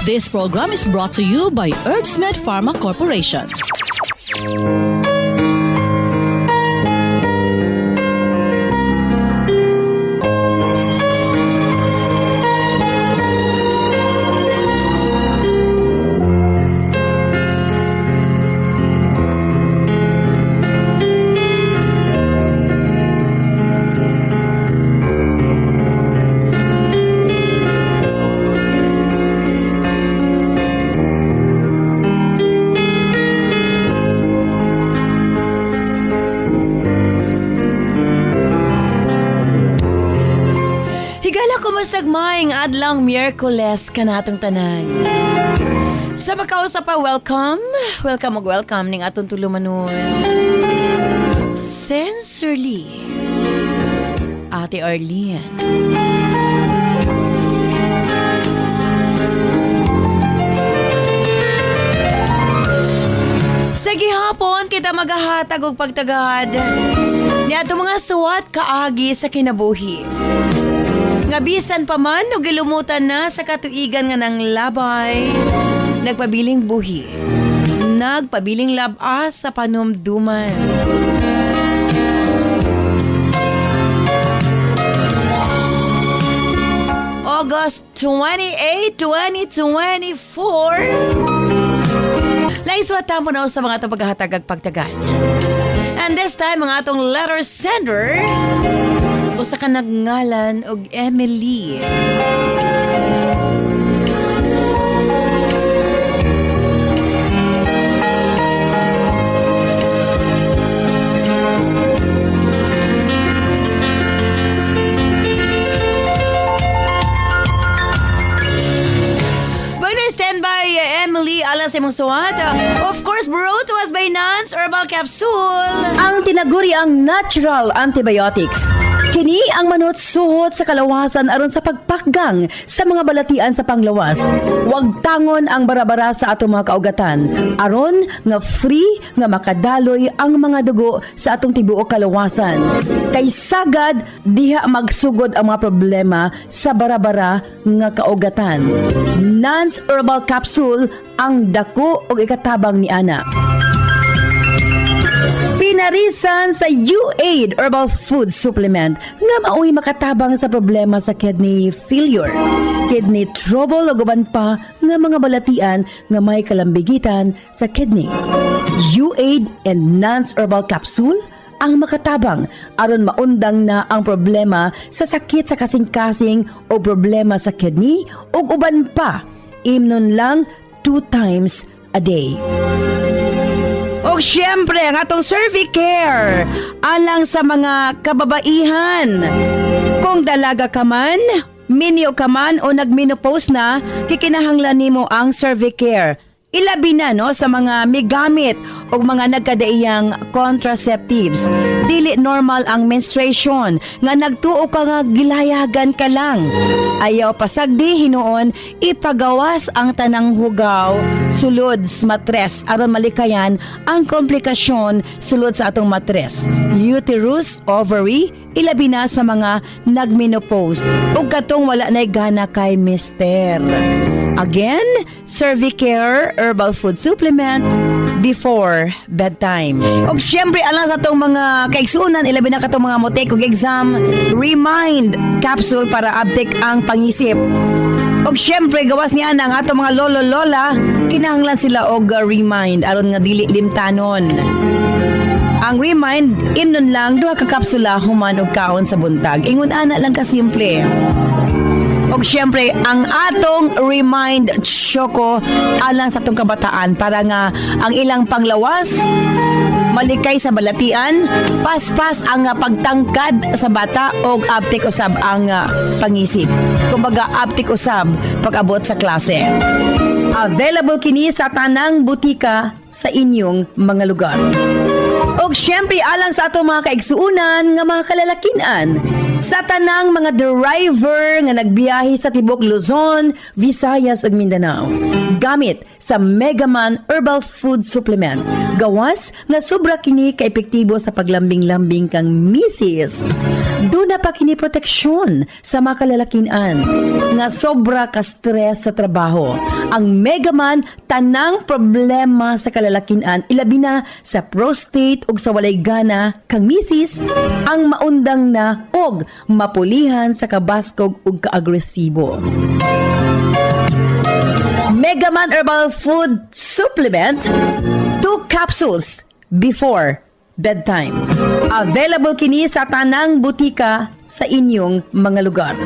This program is brought to you by Herbsmed Pharma Corporation. Maing adlang Miyerkules kanatong tanan. Sa pagkausap pa, welcome ning atong tulumanon. Sensorly, Ate Arlene. Sa gihapon, kita magahatag og pagtagad ni ato mga suwat kaagi sa kinabuhi. Nga bisan pa man o gilumutan na sa katuigan nga ng labay, nagpabiling buhi, nagpabiling labas sa panumduman. August 28, 2024, laiswatan po na sa mga itong paghahatag pagtagad. And this time, mga itong letter sender, usa ka nagngalan og Emily. Standby, Emily, alas sa imong suwat. Of course, brought to us by Nance Herbal Capsule. Ang tinaguri ang natural antibiotics. Kini ang manot-suhot sa kalawasan aron sa pagpakgang sa mga balatian sa panglawas. Huwag tangon ang barabara sa atong mga kaugatan. Aron nga free nga makadaloy ang mga dugo sa atong tibuok kalawasan. Kay sagad diha magsugod ang mga problema sa barabara nga kaugatan. Nance Herbal Capsule ang dako og ikatabang ni ana. Pinarisan sa U-Aid Herbal Food Supplement nga mao'y makatabang sa problema sa kidney failure, kidney trouble o guban pa nga mga balatian nga may kalambigitan sa kidney. U-Aid and Nance Herbal Capsule ang makatabang aron maundang na ang problema sa sakit sa kasing-kasing o problema sa kidney o uban pa. Imnon lang 2 times a day. O syempre, ang atong Cervicare alang sa mga kababaihan. Kung dalaga ka man, minyo ka man o nagmenopause na, kikinahanglan nimo ang Cervicare. Ilabi na no sa mga migamit o mga nagkadaiyang contraceptives. Dili normal ang menstruation nga nagtuo ka nga gilayagan ka lang. Ayaw pasagdi hinuon ipagawas ang tanang hugaw sulod sa matres aron malikayan ang komplikasyon sulod sa atong matres. Uterus, ovary, ilabi na sa mga nagmenopause ug katong wala nay gana kay mister. Again, Cervicare Herbal Food Supplement before bedtime. Og syempre alang sa itong mga kaigsunan, ilabi na katong mga motek og exam, Remind Capsule para update ang pangisip. Og syempre gawas niya ang atong mga lolo-lola, kinahanglan sila og Remind aron nga dili limtanon. Ang Remind, imnon lang 2 ka kapsula human og kaon sa buntag. Ingon ana lang ka simple. Og syempre, ang atong Remind Choco alang sa atong kabataan para nga ang ilang panglawas malikay sa balatian, paspas ang pagtangkad sa bata og aptik usab ang pangisip. Kumbaga aptik usab pag-abot sa klase. Available kini sa tanang butika sa inyong mga lugar. Og syempre alang sa atong mga kaigsuunan nga mga kalalakinan, Sa tanang mga driver nga nagbiyahe sa tibok Luzon, Visayas ug Mindanao, gamit sa Megaman Herbal Food Supplement, gawas nga sobra kini ka epektibo sa paglambing-lambing kang misis. Duna pa kini proteksyon sa mga kalalakinan nga sobra ka stress sa trabaho. Ang Megaman tanang problema sa kalalakinan, ilabi na sa prostate ug sa walay gana kang misis, ang maundang na og mapulihan sa kabaskog ug kaagresibo. Megaman Herbal Food Supplement, 2 capsules before bedtime. Available kini sa tanang butika sa inyong mga lugar.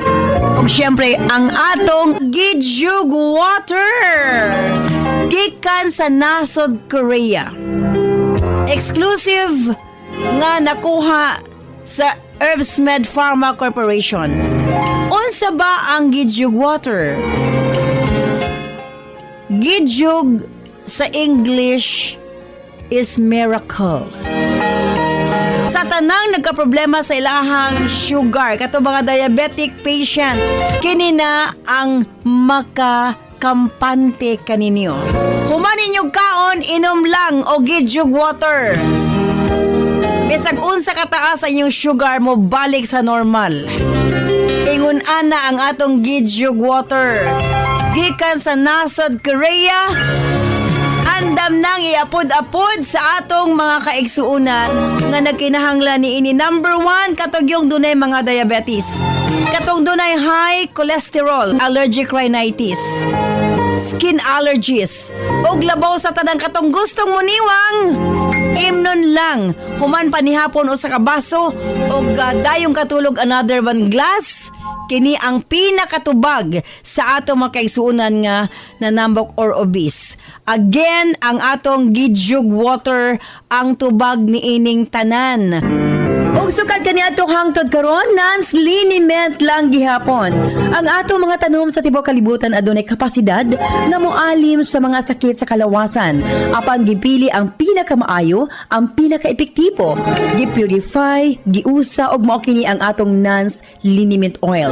Ug syempre, ang atong Gidyug Water gikan sa nasod Korea. Exclusive nga nakuha sa Herbsmed Pharma Corporation. Unsa ba ang Gidyug Water? Gidyug sa English is miracle. Sa tanang nagkaproblema sa ilahang sugar, kato mga diabetic patient, kini na ang makakampante kaninyo. Human ninyong kaon, inom lang o Gidyug Water. Bisag unsa kataas sa inyong sugar mo, balik sa normal. Ingon ana ang atong Gidyug Water. Gikan sa nasod Korea, andam nang iapod-apod sa atong mga kaigsuunan nga nagkinahanglan ni ini. Number 1, katong yung dunay mga diabetes. Katong dunay high cholesterol, allergic rhinitis, skin allergies, og labaw sa tanang katong gustong muniwang. Imnon lang, human panihapon o sa kabaso, o dayong katulog another one glass. Kini ang pinakatubag sa atong mga kaigsuunan nga nanambok or obese. Again, ang atong Gidyug Water ang tubag ni ining tanan. Og sukad kani adtong hangtod karon, nans liniment lang gihapon. Ang atong mga tanom sa tibuok kalibutan adunay kapasidad na moalim sa mga sakit sa kalawasan. Apan gipili ang pinakamaayo, ang pinakaepektibo. Gipurify, giusa og mao kini ang atong nans liniment oil.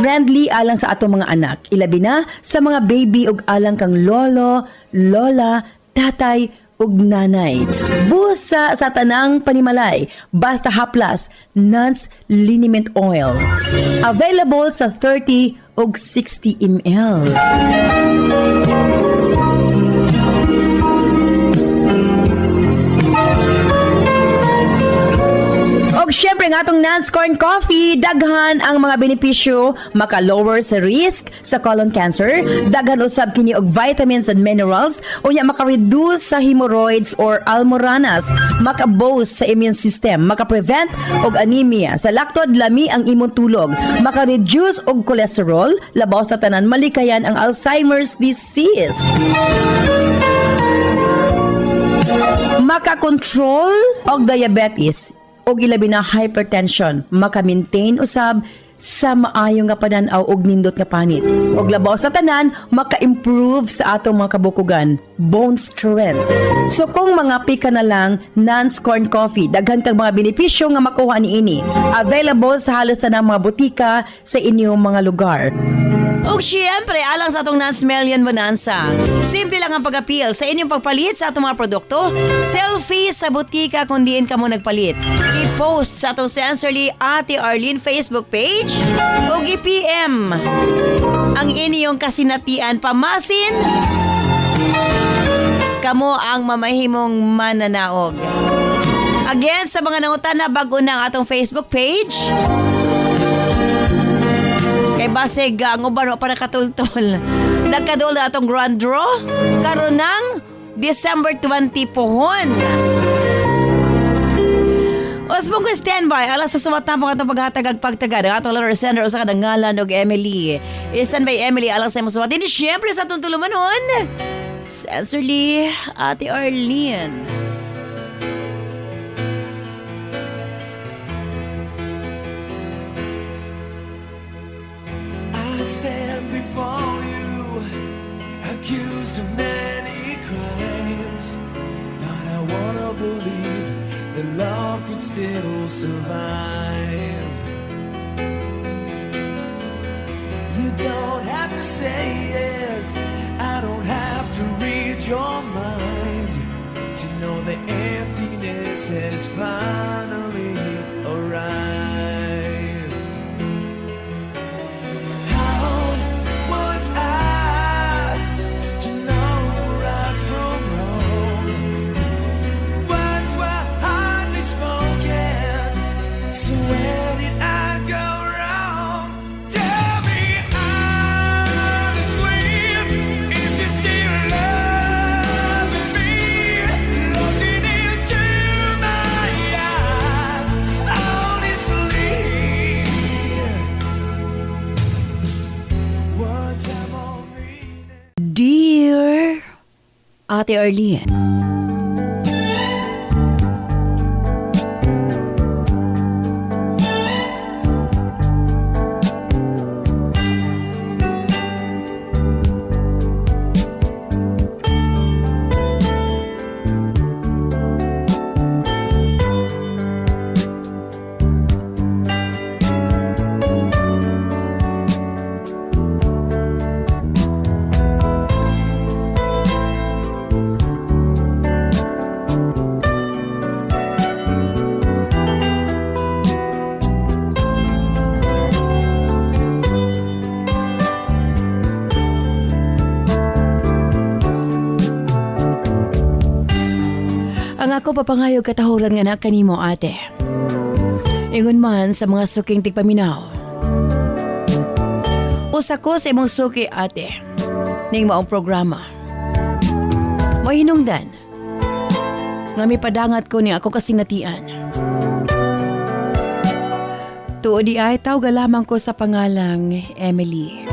Friendly alang sa atong mga anak, ilabi na sa mga baby ug alang kang lolo, lola, tatay ug nanay. Busa sa tanang panimalay, basta haplas, Nance Liniment Oil. Available sa 30 ug 60 ml. Og syempre nga atong Nance Corn Coffee, daghan ang mga benepisyo, maka-lower sa risk sa colon cancer, daghan usab kini og vitamins and minerals, unya maka-reduce sa hemorrhoids or almoranas, maka-boost sa immune system, maka-prevent og anemia, sa laktod lami ang imong tulog, maka-reduce og cholesterol, labaw sa tanan malikayan ang Alzheimer's disease. Maka-control og diabetes og ilabi na hypertension, maka-maintain usab sa maayo nga panan-aw og nindot nga panit. Og labaw sa tanan, maka-improve sa atong mga kabukugan, bone strength. So kung mga pika na lang, Nance Corn Coffee, daghan kag mga benepisyo nga makuha niini. Available sa halos tanang mga butika sa inyong mga lugar. O syempre, alang sa atong Nance Million Bonanza, simple lang ang pag-appeal sa inyong pagpalit sa atong mga produkto. Selfie sa butika kung diin ka mo nagpalit. I-post sa atong Sensorly Ate Arlene Facebook page o i-PM ang inyong kasinatian pamasin. Kamo ang mamahimong mananaog. Again, sa mga nangutana bago na ang atong Facebook page, kay basig ang uban pa nakatultol. Nagkadul na atong grand draw karon ng December 20 pohon. Osmong ko standby alas sa sumatang pang atong paghatagag pagtagad ang atong letter sender usa ka ngalan og Emily. Standby Emily alas sa imong sumatin. Siyempre sa atong tulumanon, Sensorly Ate Arlene. Stand before you, accused of many crimes, but I wanna believe that love could still survive. don't have to say it, I don't have to read your mind to know the emptiness has finally arrived. How was I to know right from wrong? Words were hardly spoken, so where did I go wrong? Tell me honestly, if you still loving me, looking into my eyes, honestly, words have all meaning. Dear Ate Arlene, ang ako papangayog katahuran nga na kanimo, ate. Ingon man sa mga suking tigpaminaw. Usa ko sa imong suki, ate, ning maong programa. Mahinungdan nga mipadangat ko ni ako kasinatian. Tuod di ay tawag lamang ko sa pangalang Emily.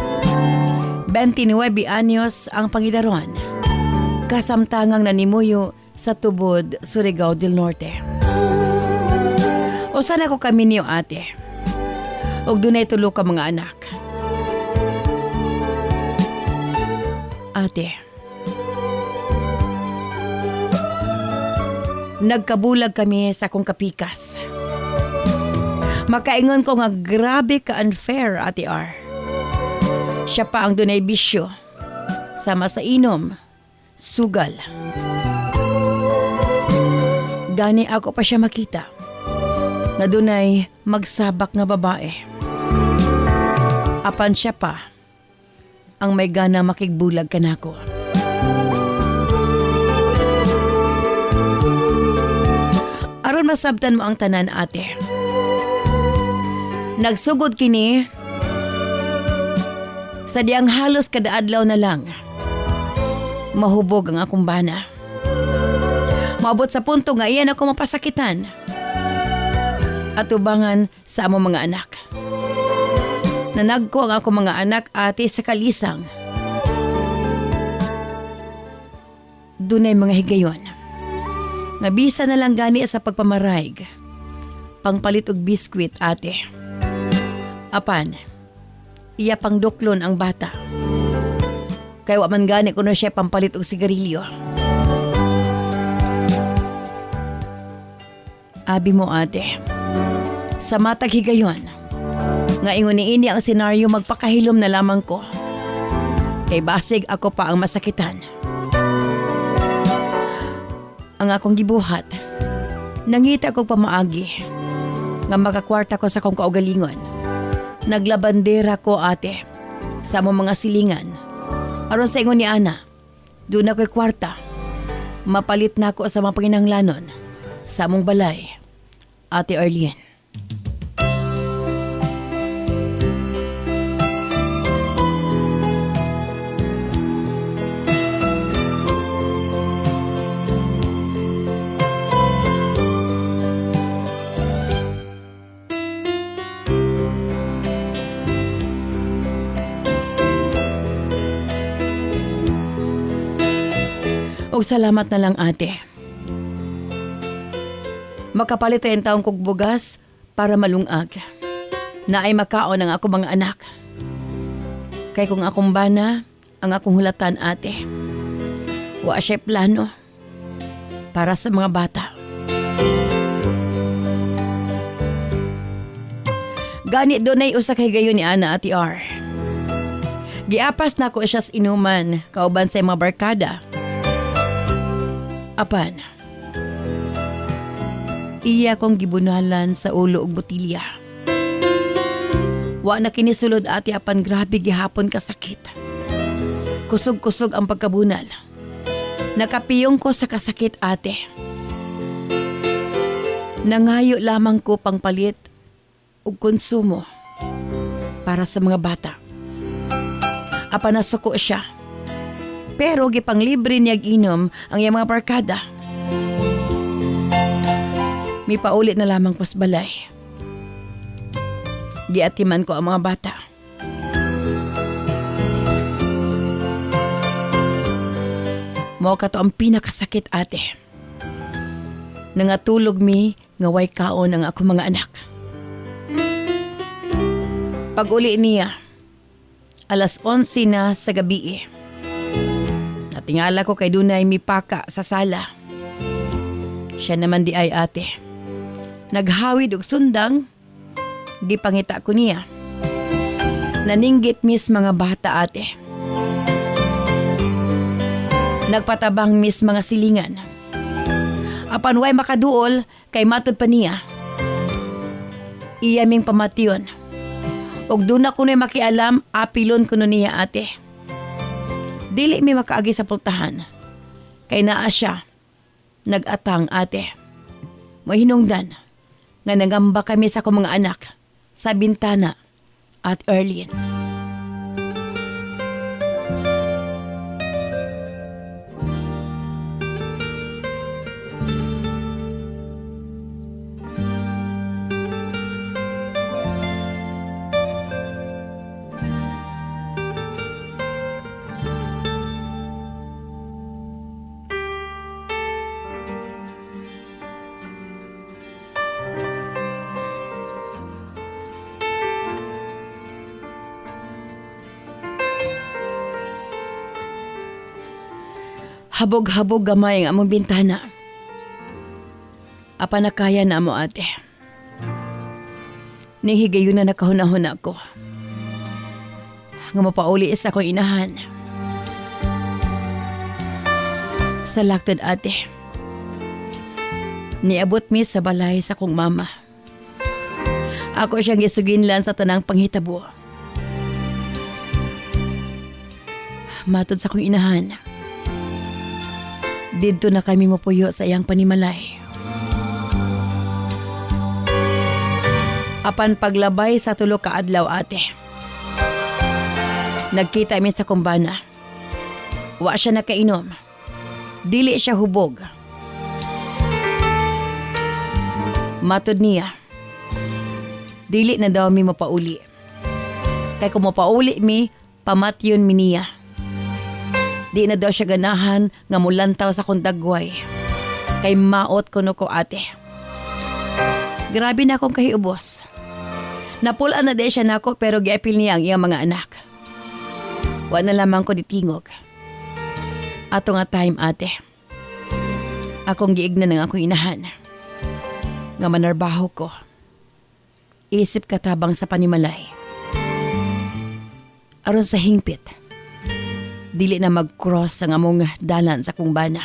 29 anyos ang pangidaron. Kasamtangang nanimuyo sa tubod Surigao del Norte. Usa na ko kami niyo, ate. Og dunay tulo ka mga anak. Ate, nagkabulag kami sa akong kapikas. Makaingon ko nga grabe ka unfair, Ate R. Siya pa ang dunay bisyo, sama sa inom, sugal. Gani ako pa siya makita na dunay magsabak nga babae. Apan siya pa ang may gana makigbulag kanako. Aron masabtan mo ang tanan, ate. Nagsugod kini sa diyang halos kada adlaw na lang. Mahubog ang akong bana. Maabot sa punto nga iyan ako mapasakitan at ubangan sa among mga anak. Nanagko ang akong mga anak, ate, sa kalisang. Dunay mga higayon. Nabisa na lang gani sa pagpamarayg. Pangpalit og biskwit, ate. Apan, iya pang duklon ang bata. Kaya wa man gani ko na siya pampalit og sigarilyo. Abi mo, ate, sa matag higayon, nga ingon niini ang senaryo magpakahilom na lamang ko. Kay basig ako pa ang masakitan. Ang akong gibuhat, nangita ko pamaagi, nga makakwarta ko sa akong kaugalingon. Naglabandera ko, ate, sa among mga silingan. Aron sa ingon ni Ana, doon ako'y kwarta. Mapalit na ako sa mga panginanglanon sa among balay, Ate Arlene. Og salamat na lang, ate. Makapalit rin taong kog bugas para malungag. Na ay makaon ang ako mga anak. Kay kung akong bana, ang akong hulatan, ate. Wa siya plano para sa mga bata. Gani doon ay usa kay gayon ni Ana, Ate R. Giapas na ko siya sa inuman, kauban sa mga barkada. Apan, iya kong gibunalan sa ulo og botilya. Wa na kinisulod ati apan grabe gihapon kasakit. Kusog-kusog ang pagkabunal. Nakapiyong ko sa kasakit ate. Nangayo lamang ko pangpalit og konsumo para sa mga bata. Apan nasuko siya. Pero gipanglibre niyag inom ang iyang mga barkada. May paulit na lamang pas balay. Giatiman ko ang mga bata. Mao ka to ang pinakasakit ate. Nangatulog mi nga way kaon ang ako mga anak. Pag uli niya, alas 11 na sa gabi. Natingala ko kay dunay mipaka sa sala. Siya naman di ay ate. Naghawid og sundang, gipangita ko niya. Naninggit mis mga bata ate. Nagpatabang mis mga silingan. Apan way makaduol kay matud pa niya. Iyaming pamation. Og doon ako na makialam, apilon ko niya ate. Dili mi makaagi sa pultahan. Kay naa siya. Nag-atang ate. Mahinungdan. Nga nangamba kami sa akong mga anak. Sa bintana at Erlin. Habog-habog gamay ang among bintana. Apa na kaya na mo ate. Nihigayon na nakahuna-huna ko. Nga mapauli isa ko inahan. Sa laktad ate. Niabot mi sa balay sa kong mama. Ako siyang gisuginlan sa tanang panghitabo. Matod sa kong inahan. Dito na kami mapuyo sa iyang panimalay. Apan paglabay sa tulo ka adlaw ate. Nagkita mi sa kumbana. Wa siya nakainom. Dili siya hubog. Matod niya. Dili na daw mi mapauli. Kay kung mapauli mi, pamatyon mi niya. Di na daw siya ganahan nga mulantaw sa kundagway. Kay maot ko no ko ate. Grabe na akong kahiubos. Napulaan na di siya nako pero giapil niya ang iyang mga anak. Wa na lamang ko ditingog. Ato nga time ate. Akong giigna ng akong inahan. Nga manarbaho ko. Isip katabang sa panimalay. Aron sa hingpit. Dili na mag-cross ang among dalan sa kumbana.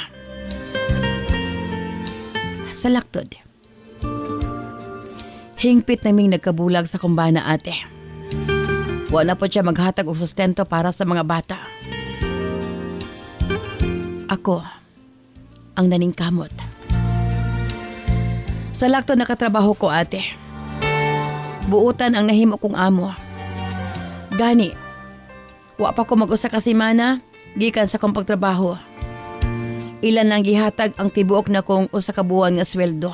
Sa laktod. Hingpit naming nagkabulag sa kumbana ate. Wala po siya maghatag o sustento para sa mga bata. Ako ang naningkamot. Sa laktod nakatrabaho ko ate. Buutan ang nahimo kong amo. Gani. Wa pa ko mag-usa ka semana, gikan sa kong pagtrabaho. Ilan lang gihatag ang tibuok na kong usa ka buwan nga sweldo.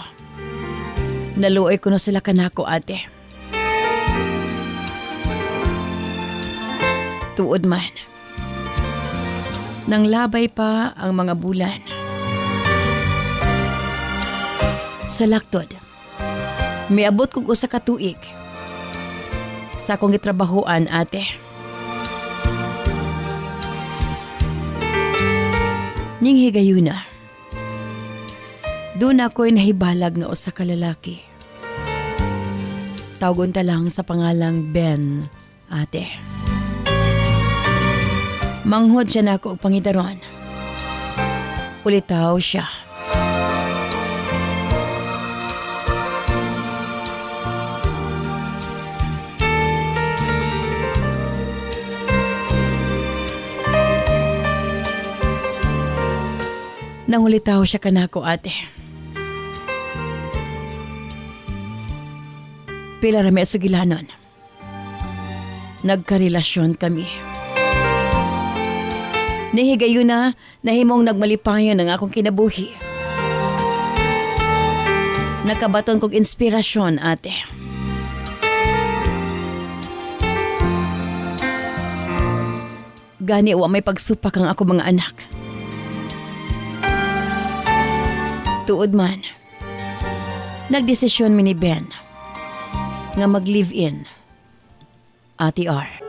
Naluoy ko na sila kanako ate. Tuod man. Nang labay pa ang mga bulan. Sa laktod, miabot kong usa ka tuig. Sa akong gitrabahoan ate. Ning higayuna. Doon ako'y nahibalag nga usa ka lalaki. Tawgon ta lang sa pangalang Ben, ate. Manghod siya na ako og pangidaron. Ulitaw siya. Nangulitaw siya kanako, ate. Pila rami sugilanon. Nagkarelasyon kami. Nihigayo na nahimong nagmalipayon ang akong kinabuhi. Nakabaton kong inspirasyon, ate. Gani wa may pagsupak ang ako mga anak. Tuod man, nagdesisyon mi ni Ben nga mag-live-in, Ate R.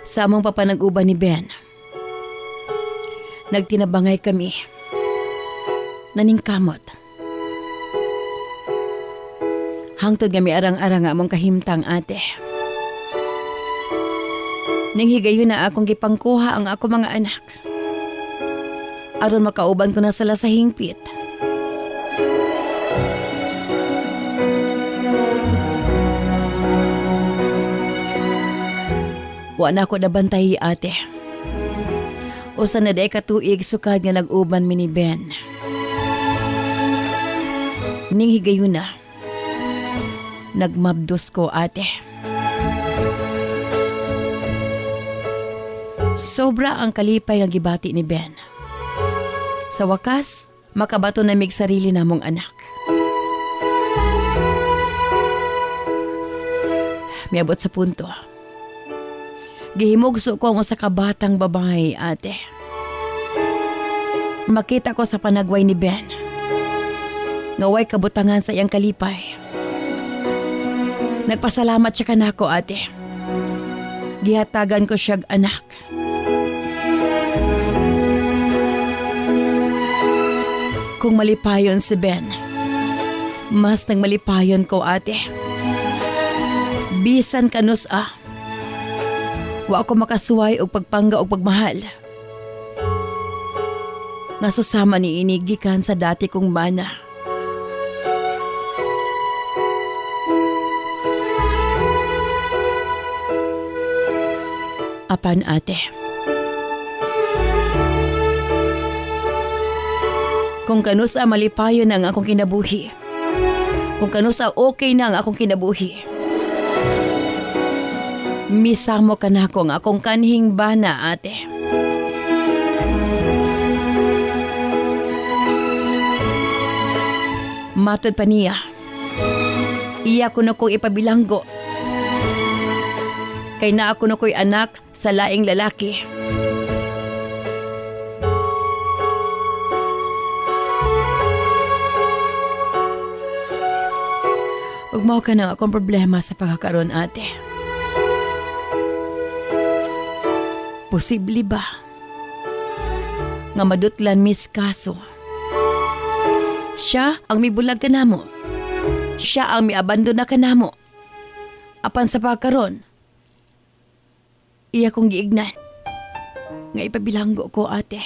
Sa among papanag-uban ni Ben, nagtinabangay kami. Naningkamot. Hangtod nga mi arang-arang nga among kahimtang, ate. Ning higayon na akong gipangkuha ang ako mga anak. Aron makauban ko na sala sa hingpit. Wa na ako nabantay, ate. Usa na day katuig sukad nga nag-uban mi ni Ben. Ning higayon na, nagmabdos ko, ate. Sobra ang kalipay ang gibati ni Ben. Sa wakas, makabato na mig sarili namong anak. Miabot sa punto. Gihimugso ko ang usa ka batang babae, ate. Makita ko sa panagway ni Ben. Ngaway kabutangan sa iyang kalipay. Nagpasalamat siya kanako, ate. Gihatagan ko siyag anak. Kung malipayon si Ben, mas nang malipayon ko, ate. Bisan kanus wa ako makasuway og pagpangga og pagmahal. Nga susama ni inigikan sa dati kong mana. Apan, ate. Kung kanusa malipayon ang akong kinabuhi. Kung kanusa okay na ang akong kinabuhi. Misamo ka na akong kanhing bana, ate. Matod pa niya. Iya ko na kong ipabilanggo. Kay na ako na ko'y anak sa laing lalaki. Ug mao ka na akong problema sa pagkakaroon, ate. Posible ba nga madutlan mis kaso? Siya ang mibulag ka namo. Siya ang miabandona ka namo. Apan sa pagkaron, iya kong giignan nga ipabilanggo ko, ate.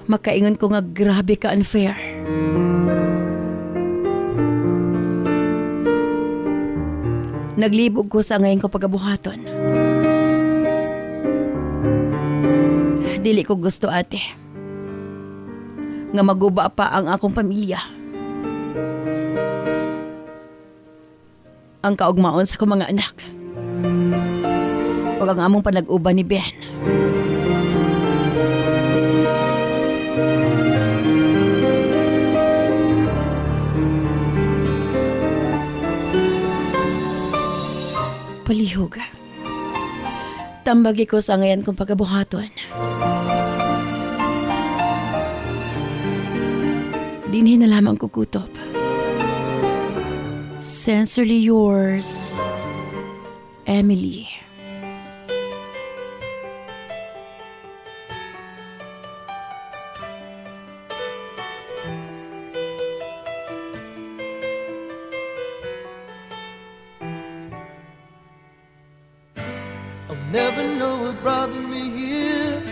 Makaingon ko nga grabe ka unfair. Naglibog ko sa ngayon ko pagabuhaton. Dili ko gusto, ate, nga maguba pa ang akong pamilya. Ang kaugmaon sa akong mga anak. o ang among panag-uban ni Ben. Palihog. Tambagi ko sa ngayon kong pagkabuhaton. Dinhi na lamang kukutob. Sincerely yours, Emily. I'll never know what brought me here.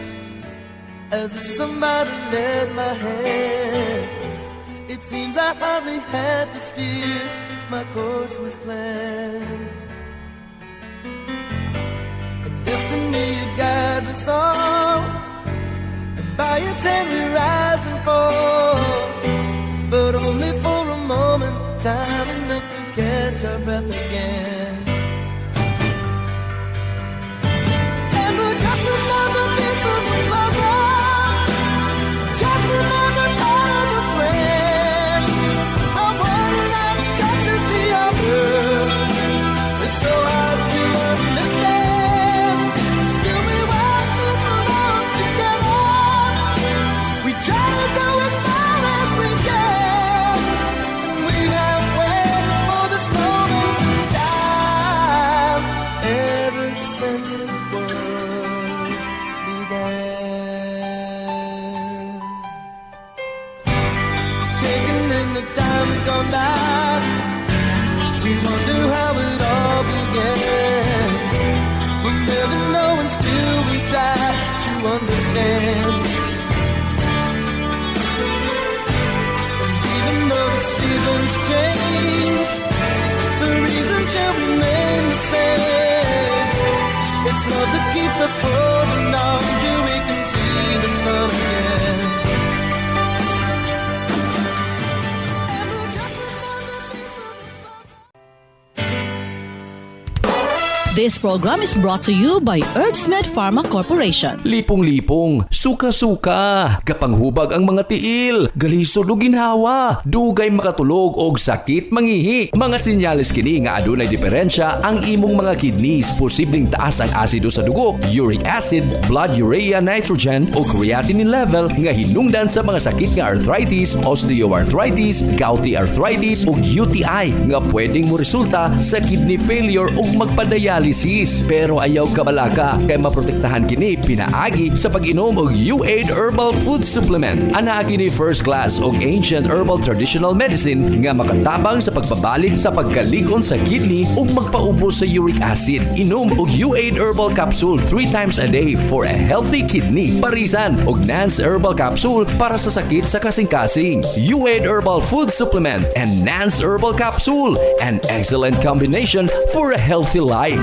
As if somebody led my hand. It seems I hardly had to steer. My course was planned. And destiny it guides us all. And by its hand we rise and fall. But only for a moment, time enough to catch our breath again. And we're just another piece of the puzzle, just another part of the plan. Our one life touches the other. It's so hard to understand. Still we walk this along together. We try to go as far as we can. And we have waited for this moment in time ever since the world began. Taking in the time's gone by, we wonder how it all began. We'll never know and still we try to understand. And even though the seasons change, the reason shall remain the same. It's love that keeps us holding on till we can see the sun again. And we'll just another piece of the puzzle. This program is brought to you by Herbsmed Pharma Corporation. Lipong-lipong, suka-suka, kapanghubag ang mga tiil, galisod o ginhawa, dugay makatulog og sakit mangihi. Mga sinyalis kini nga adunay diferensya ang imong mga kidneys, posibleng taas ang asido sa dugo, uric acid, blood urea nitrogen o creatinine level nga hinungdan sa mga sakit nga arthritis, osteoarthritis, gouty arthritis ug UTI nga pwedeng mo resulta sa kidney failure ug magpadialysis. Pero ayaw kabalaka kay maprotektahan kini pinaagi sa pag-inom og U8 Herbal Food Supplement. Anaa kini first class og ancient herbal traditional medicine nga makatabang sa pagpabalik sa pagkalig-on sa kidney ug magpaubos sa uric acid. Inom og U8 Herbal Capsule 3 times a day for a healthy kidney. Parisan og Nance Herbal Capsule para sa sakit sa kasing-kasing. U8 Herbal Food Supplement and Nance Herbal Capsule, an excellent combination for a healthy life.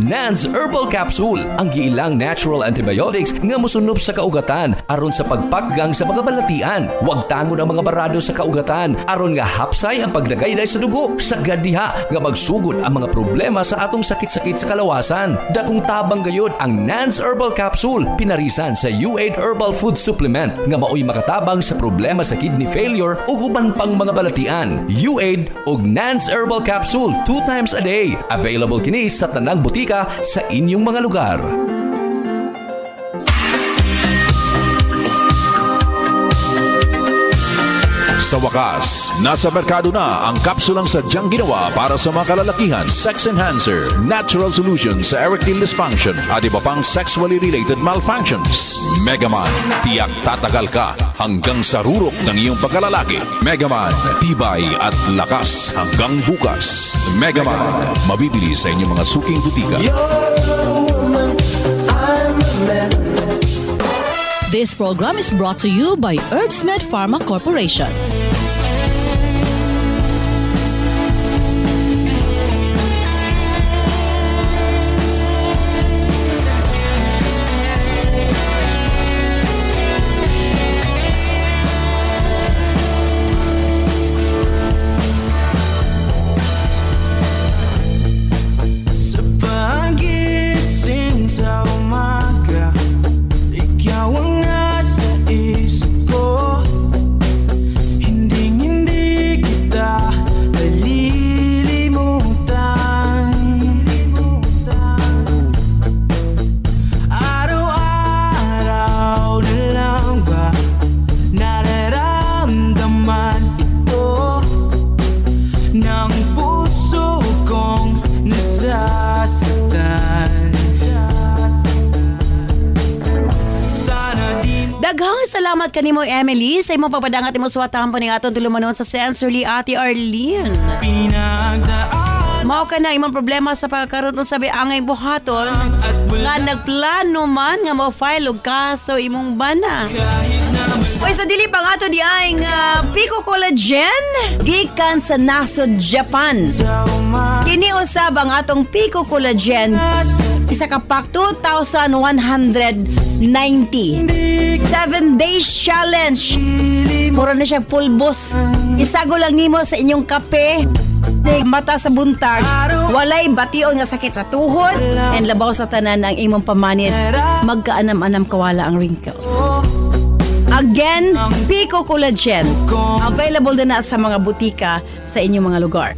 Nance Herbal Capsule, ang giilang natural antibiotics nga mosunop sa kaugatan aron sa pagpaggang sa mga balatian. Huwag tangon ang mga barado sa kaugatan aron nga hapsay ang pagdagayday sa dugo. Sagad diha nga magsugod ang mga problema sa atong sakit-sakit sa kalawasan. Dakong tabang gayud ang Nance Herbal Capsule pinarisan sa U8 Herbal Food Supplement nga maoy makatabang sa problema sa kidney failure ug uban pang mga balatian. U8 ug Nance Herbal Capsule 2 times a day. Available kini sa tanang butika sa inyong mga lugar. Sa wakas, nasa merkado na ang kapsulang sadyang ginawa para sa mga kalalakihan, sex enhancer, natural solution sa erectile dysfunction at iba pang sexually related malfunctions. Megaman, tiyak tatagal ka hanggang sa rurok ng iyong pagkalalaki. Megaman, tibay at lakas hanggang bukas. Megaman, mabibili sa inyong mga suking butika. This program is brought to you by Herbsmed Pharma Corporation. Sa pag-isa Daghang salamat kanimo Emily sa imong pagpadangat imong suwatahan po ning aton tulumanon sa Sensorly Ate Arlene. Mao ka na imong problema sa pagkaroon sa biangay buhaton nga nagplano man nga mo file og kaso imong bana. Oy sa dili pang ato di ay nga Pico Collagen gikan sa nasod Japan. Kini usab ang atong Pico Collagen isa ka pack 2,190. 7 days challenge. Puro na siya pulbos. Isago lang nimo sa inyong kape. Mata sa buntag, walay bation nga sakit sa tuhod, and labaw sa tanan ang imong pamanit. Magkaanam-anam kawala ang wrinkles. Again, Pico Collagen. Available na sa mga butika sa inyong mga lugar.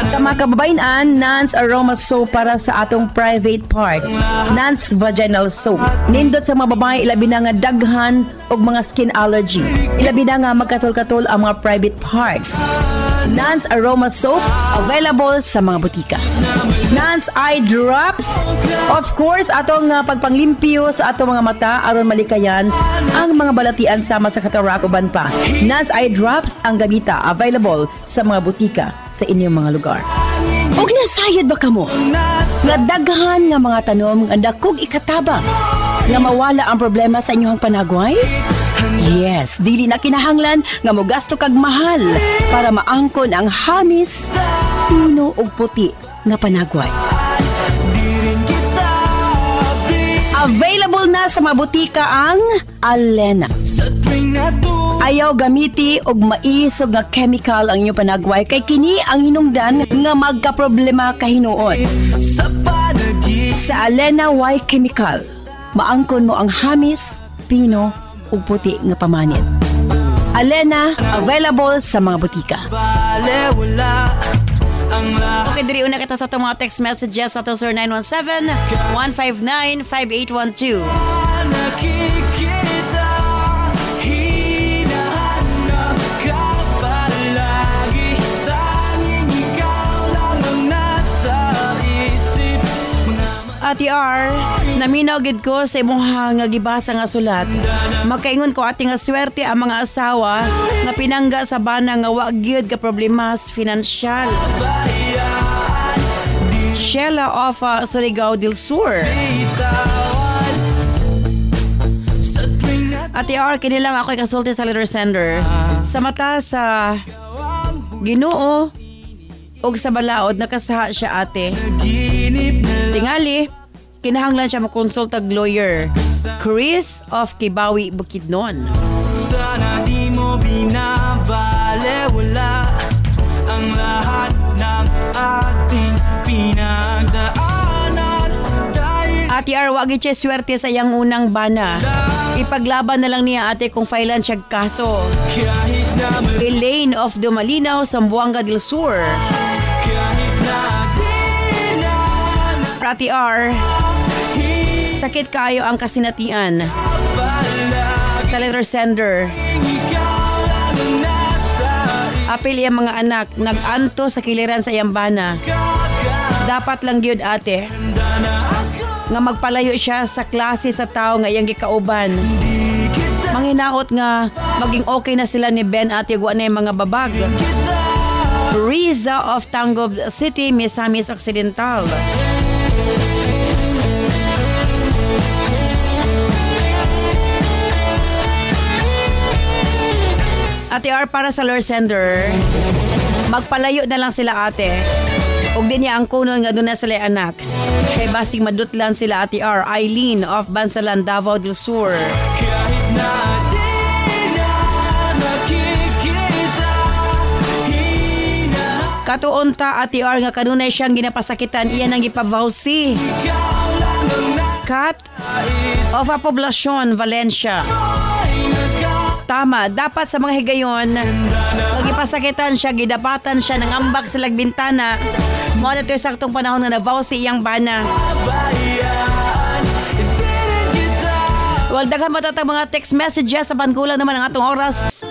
Sa mga kababayan, Nance Aroma Soap para sa atong private part. Nance Vaginal Soap. Nindot sa mga babae, ilabi na nga daghan og mga skin allergy. Ilabi na nga magkatol-katol ang mga private parts. Nance Aroma Soap, available sa mga butika. Nance Eye Drops. Of course, atong pagpanglimpyo sa atong mga mata aron malikayan ang mga balatian sama sa katarak uban pa. Nance Eye Drops ang gamita, available sa mga butika sa inyong mga lugar. Og nasayod ba kamo? Nga daghan nga mga tanom nga dakog ikatabang nga mawala ang problema sa inyong panagway? Yes, dili na kinahanglan nga mogasto kag mahal para maangkon ang hamis, tino ug puti nga panagway. Available na sa mga butika ang Alena. Ayaw gamiti og maisog nga chemical ang inyong panagway kay kini ang hinungdan nga magkaproblema kahinuon. Sa Alena Y Chemical, maangkon mo ang hamis, pino ug puti nga pamanit. Alena, available sa mga butika. Okay, diri una kita sa itong mga text messages sa itong 0917-159-5812. Ate R, naminaw gid ko sa imong nga gibasa nga sulat. Makaingon ko ati nga swerte ang mga asawa nga pinangga sa bana nga wa gyud ka problema financial. Sheila of Surigao del Sur. Ate R, kinilang ako ikasulti sa letter sender. Sa mata sa Ginoo og sa balaod nakasaha siya ate. Tingali, kinahanglan siya makonsultag lawyer. Chris of Kibawi, Bukidnon. Sana di mo binabalewala ang lahat ng ating pinagdaanan. Ate R, wagi siya swerte sa iyang unang bana. Ipaglaban na lang niya ate kung filean siya kaso. Elaine of Dumalinaw, Zamboanga del Sur. Ate R, sakit kayo ang kasinatian. Sa letter sender, apil iyang mga anak nag-anto sa kiliran sa iyang bana. Dapat lang gyud ate nga magpalayo siya sa klase sa tao nga iyang gikauban. Manghinaot nga maging okay na sila ni Ben ate wa na mga babag. Riza of Tangob City, Misamis Occidental. Ate R, para sa lure sender, magpalayo na lang sila ate. Ug din niya ang kunon nga doon na sila anak. Kay basing madutlan sila ate R. Eileen of Bansalan, Davao del Sur. Katuon ta ate R nga kanunay siyang ginapasakitan iyan ang ipavawsi. Kat of a Poblacion, Valencia. Tama, dapat sa mga higayon, magipasakitan siya, gidapatan siya, nangambak sa lagbintana. Mo na ito yung saktong panahon nga navawsi iyang bana. Well, daghan matatag mga text messages sa bangkulang naman ang atong oras.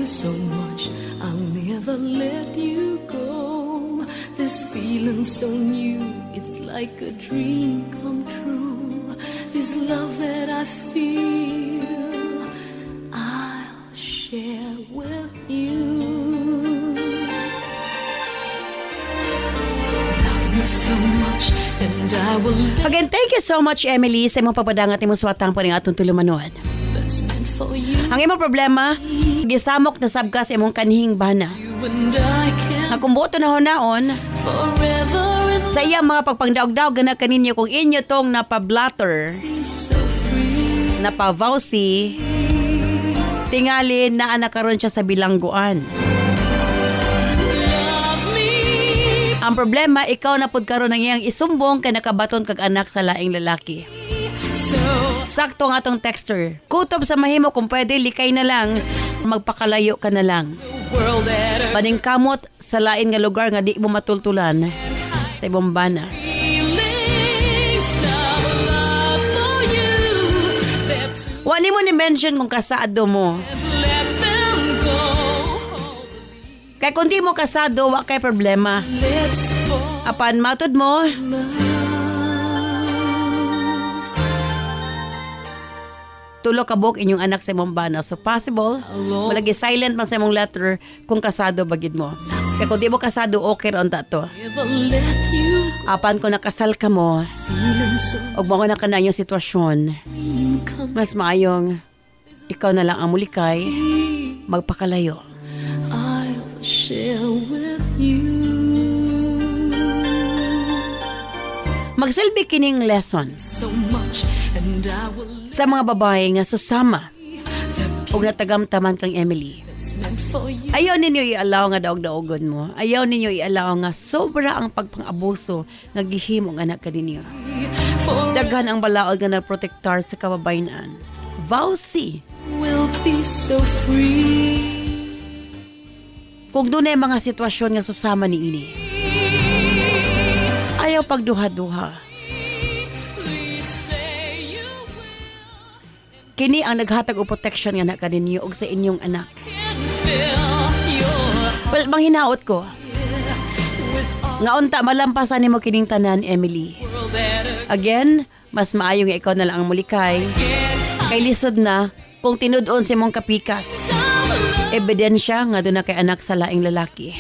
you so much, I'll never let you go. This feeling so new, it's like a dream come true. This love that I feel, I'll share with you. Love me so much, and I will let Again, thank you so much, Emily, sa imong pagpadangat imong suwatang po ng atong tulumanon. that's meant for you. Ang imong problema, gisamok na sabka sa imong kanhing bana. You and I can Nga kung buto na honaon, forever and sa iyang mga pagpangdaog-daog na kaninyo kung inyo tong napablatter, be so free. napavawsi, tingali na anak karon siya sa bilangguan. Love me Ang problema, ikaw na pud karon ang iyang isumbong kay nakabaton kag anak sa laing lalaki. so. Sakto nga tong texter. Kutob sa mahimo kung pwede, likay na lang. Magpakalayo ka na lang. World that Paningkamot sa lain nga lugar nga di mo matultulan sa ibang bana. feelings of love for you. That's Wali mo ni-mention kung kasado mo. let them go. Kaya kung di mo kasado, wa kay problema. Let's fall Apan matod mo, in love. tulo ka buok inyong anak sa imong bana. So possible, malagi silent man sa imong letter kung kasado bagid mo. Kaya kung di mo kasado, okay ron to. Never let you Apan kung nakasal ka mo, feeling so og mo na ka na yung sitwasyon, mean come mas maayong ikaw na lang ang mulikay, magpakalayo. I'll share with you. Magsilbi kining lesson So much, and I will sa mga babae nga susama the og natagamtaman kang Emily. that's meant for you. Ayaw ninyo ialaw nga daog-daogon mo. Ayaw ninyo ialaw nga sobra ang pagpang-abuso nga gihimo nga anak kaninyo. For Daghan ang balaod nga nagprotektar sa kababayenan. Vowsy. we'll be so free. Kung dunay mga sitwasyon nga susama ni ini, ayaw pagduha-duha. Please say you Kini ang naghatag og protection nga anak kaninyo og sa inyong anak. can fill your Well, manghinaot ko. with all Nga unta malampasan nimo kining tanan, Emily. world that Again, mas maayo nga ikaw na lang ang mulikay. Kay lisod na kung tinud-on si mong kapikas. Ebidensya nga doon na kay anak sa laing lalaki.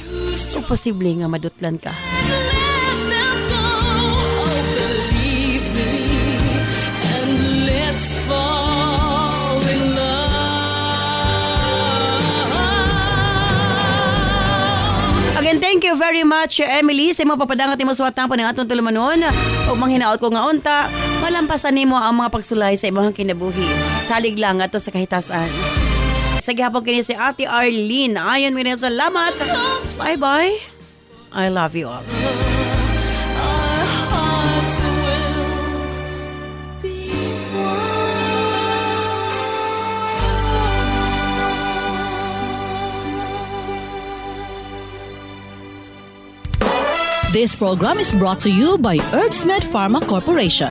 O posible nga madutlan ka. let them go. Oh, believe me, and let's fall in love. Again, thank you very much, Emily. Sa mga papadangat mo suwatang po ng atong tulumanon. O manghinaot ko nga unta, malampasan nimo ang mga pagsulay sa imong kinabuhi. Salig lang ato sa kahitasan. Sa gihapon kini si Ate Arlene. Ayon mi rin, salamat. Bye-bye. I love you all. Our hearts will be This program is brought to you by Herbsmed Pharma Corporation.